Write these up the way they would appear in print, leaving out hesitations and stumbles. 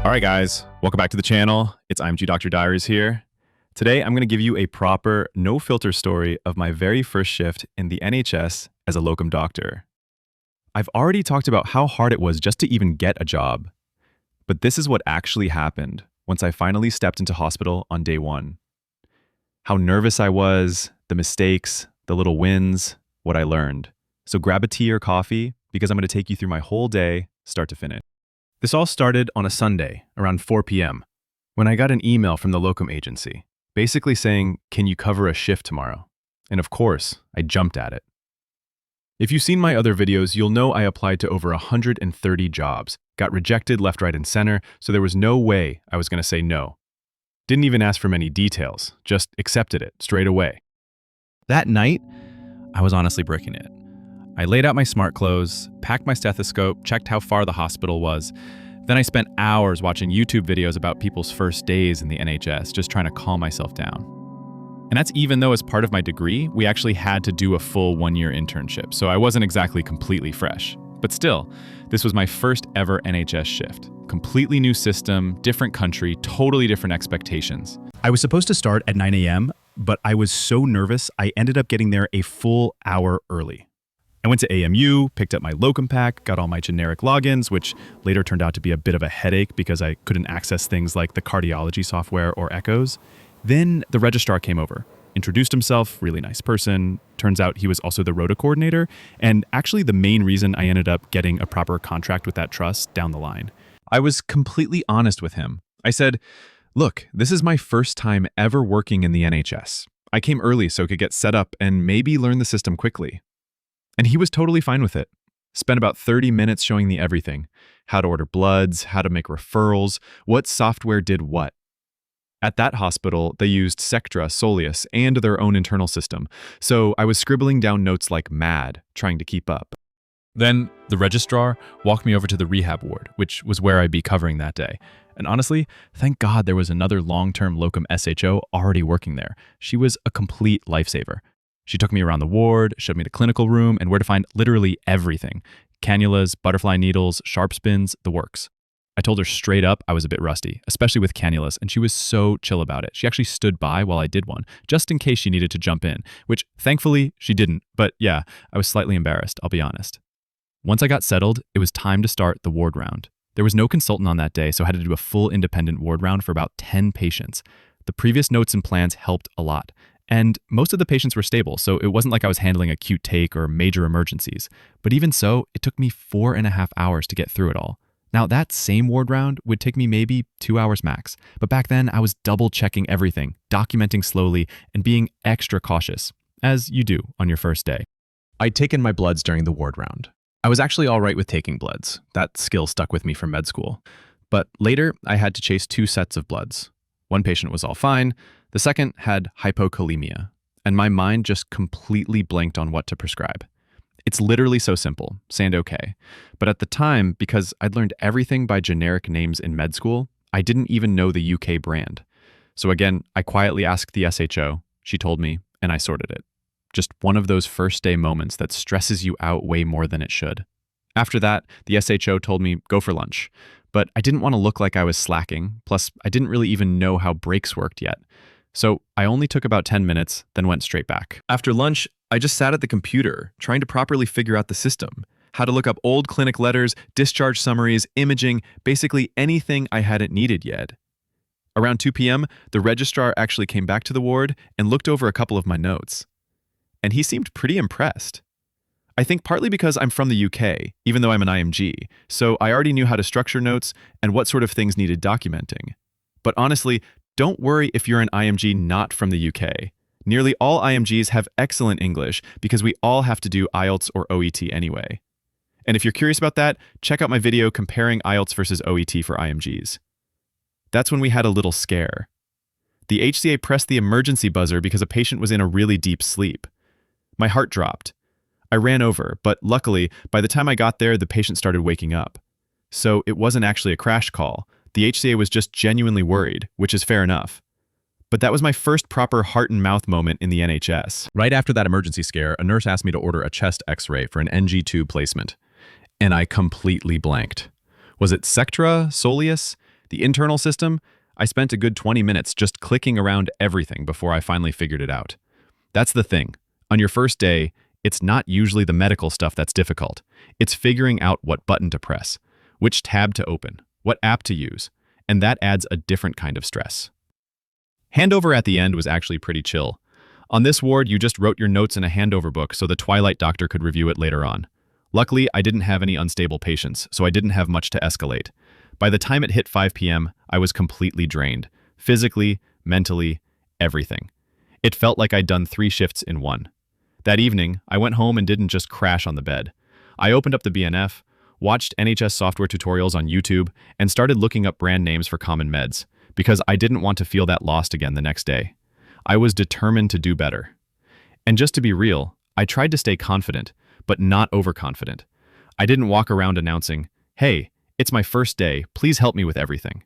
All right, guys, welcome back to the channel. It's IMG Doctor Diaries here. Today, I'm going to give you a proper, no-filter story of my very first shift in the NHS as a locum doctor. I've already talked about how hard it was just to even get a job. But this is what actually happened once I finally stepped into hospital on day one. How nervous I was, the mistakes, the little wins, what I learned. So grab a tea or coffee because I'm going to take you through my whole day, start to finish. This all started on a Sunday, around 4 p.m., when I got an email from the locum agency, basically saying, "Can you cover a shift tomorrow?" And of course, I jumped at it. If you've seen my other videos, you'll know I applied to over 130 jobs, got rejected left, right, and center, so there was no way I was going to say no. Didn't even ask for many details, just accepted it straight away. That night, I was honestly bricking it. I laid out my smart clothes, packed my stethoscope, checked how far the hospital was. Then I spent hours watching YouTube videos about people's first days in the NHS, just trying to calm myself down. And that's even though as part of my degree, we actually had to do a full one-year internship, so I wasn't exactly completely fresh. But still, this was my first ever NHS shift. Completely new system, different country, totally different expectations. I was supposed to start at 9 a.m., but I was so nervous, I ended up getting there a full hour early. I went to AMU, picked up my locum pack, got all my generic logins, which later turned out to be a bit of a headache because I couldn't access things like the cardiology software or echoes. Then the registrar came over, introduced himself, really nice person. Turns out he was also the rota coordinator, and actually the main reason I ended up getting a proper contract with that trust down the line. I was completely honest with him. I said, "Look, this is my first time ever working in the NHS. I came early so I could get set up and maybe learn the system quickly." And he was totally fine with it. Spent about 30 minutes showing me everything. How to order bloods, how to make referrals, what software did what. At that hospital, they used Sectra, Soleus, and their own internal system. So I was scribbling down notes like mad, trying to keep up. Then the registrar walked me over to the rehab ward, which was where I'd be covering that day. And honestly, thank God there was another long-term locum SHO already working there. She was a complete lifesaver. She took me around the ward, showed me the clinical room, and where to find literally everything. Cannulas, butterfly needles, sharp spins, the works. I told her straight up I was a bit rusty, especially with cannulas, and she was so chill about it. She actually stood by while I did one, just in case she needed to jump in, which thankfully she didn't. But yeah, I was slightly embarrassed, I'll be honest. Once I got settled, it was time to start the ward round. There was no consultant on that day, so I had to do a full independent ward round for about 10 patients. The previous notes and plans helped a lot. And most of the patients were stable, so it wasn't like I was handling acute take or major emergencies. But even so, it took me 4.5 hours to get through it all. Now, that same ward round would take me maybe 2 hours max. But back then, I was double-checking everything, documenting slowly, and being extra cautious, as you do on your first day. I'd taken my bloods during the ward round. I was actually all right with taking bloods. That skill stuck with me from med school. But later, I had to chase 2 sets of bloods. One patient was all fine. The second had hypokalemia, and my mind just completely blanked on what to prescribe. It's literally so simple, sand okay. But at the time, because I'd learned everything by generic names in med school, I didn't even know the UK brand. So again, I quietly asked the SHO, she told me, and I sorted it. Just one of those first day moments that stresses you out way more than it should. After that, the SHO told me, go for lunch. But I didn't want to look like I was slacking, plus I didn't really even know how breaks worked yet. So I only took about 10 minutes, then went straight back. After lunch, I just sat at the computer, trying to properly figure out the system. How to look up old clinic letters, discharge summaries, imaging, basically anything I hadn't needed yet. Around 2 p.m., the registrar actually came back to the ward and looked over a couple of my notes. And he seemed pretty impressed. I think partly because I'm from the UK, even though I'm an IMG, so I already knew how to structure notes and what sort of things needed documenting. But honestly, don't worry if you're an IMG not from the UK. Nearly all IMGs have excellent English because we all have to do IELTS or OET anyway. And if you're curious about that, check out my video comparing IELTS versus OET for IMGs. That's when we had a little scare. The HCA pressed the emergency buzzer because a patient was in a really deep sleep. My heart dropped. I ran over, but luckily, by the time I got there, the patient started waking up. So it wasn't actually a crash call. The HCA was just genuinely worried, which is fair enough. But that was my first proper heart and mouth moment in the NHS. Right after that emergency scare, a nurse asked me to order a chest x-ray for an NG tube placement. And I completely blanked. Was it Sectra, Soleus? The internal system, I spent a good 20 minutes just clicking around everything before I finally figured it out. That's the thing. On your first day, it's not usually the medical stuff that's difficult. It's figuring out what button to press, which tab to open, what app to use, and that adds a different kind of stress. Handover at the end was actually pretty chill. On this ward, you just wrote your notes in a handover book so the Twilight doctor could review it later on. Luckily, I didn't have any unstable patients, so I didn't have much to escalate. By the time it hit 5 p.m., I was completely drained. Physically, mentally, everything. It felt like I'd done 3 shifts in one. That evening, I went home and didn't just crash on the bed. I opened up the BNF, watched NHS software tutorials on YouTube, and started looking up brand names for common meds, because I didn't want to feel that lost again the next day. I was determined to do better. And just to be real, I tried to stay confident, but not overconfident. I didn't walk around announcing, "Hey, it's my first day, please help me with everything."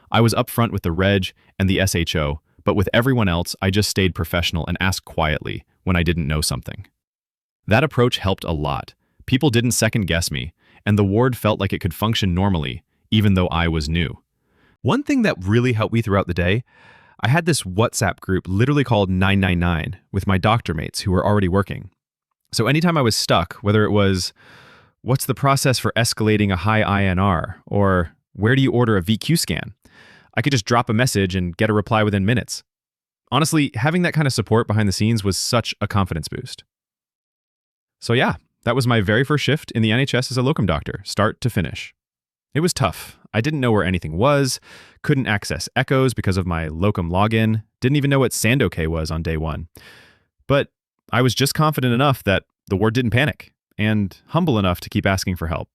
I was upfront with the Reg and the SHO, but with everyone else, I just stayed professional and asked quietly when I didn't know something. That approach helped a lot. People didn't second-guess me, and the ward felt like it could function normally, even though I was new. One thing that really helped me throughout the day, I had this WhatsApp group literally called 999 with my doctor mates who were already working. So anytime I was stuck, whether it was, what's the process for escalating a high INR, or where do you order a VQ scan, I could just drop a message and get a reply within minutes. Honestly, having that kind of support behind the scenes was such a confidence boost. So yeah, that was my very first shift in the NHS as a locum doctor, start to finish. It was tough. I didn't know where anything was, couldn't access echoes because of my locum login, didn't even know what Sandoke was on day 1. But I was just confident enough that the ward didn't panic, and humble enough to keep asking for help.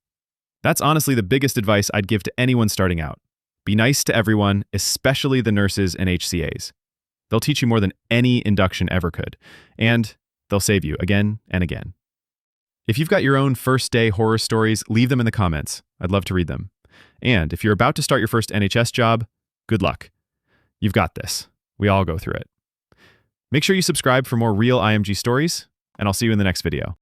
That's honestly the biggest advice I'd give to anyone starting out. Be nice to everyone, especially the nurses and HCAs. They'll teach you more than any induction ever could, and they'll save you again and again. If you've got your own first day horror stories, leave them in the comments. I'd love to read them. And if you're about to start your first NHS job, good luck. You've got this. We all go through it. Make sure you subscribe for more real IMG stories, and I'll see you in the next video.